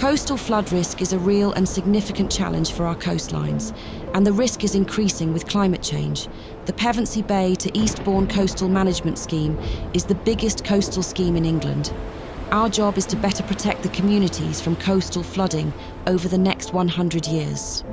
Coastal flood risk is a real and significant challenge for our coastlines, and the risk is increasing with climate change. The Pevensey Bay to Eastbourne Coastal Management Scheme is the biggest coastal scheme in England. Our job is to better protect the communities from coastal flooding over the next 100 years.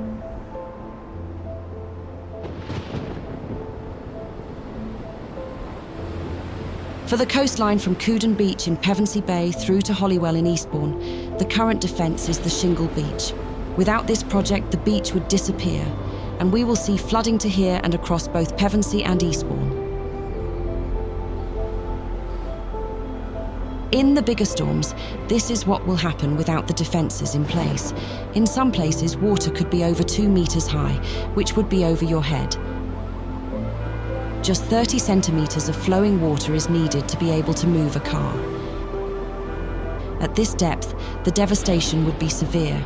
For the coastline from Coudon Beach in Pevensey Bay through to Holywell in Eastbourne, the current defence is the shingle beach. Without this project, the beach would disappear, and we will see flooding to here and across both Pevensey and Eastbourne. In the bigger storms, this is what will happen without the defences in place. In some places, water could be over 2 metres high, which would be over your head. Just 30 centimetres of flowing water is needed to be able to move a car. At this depth, the devastation would be severe.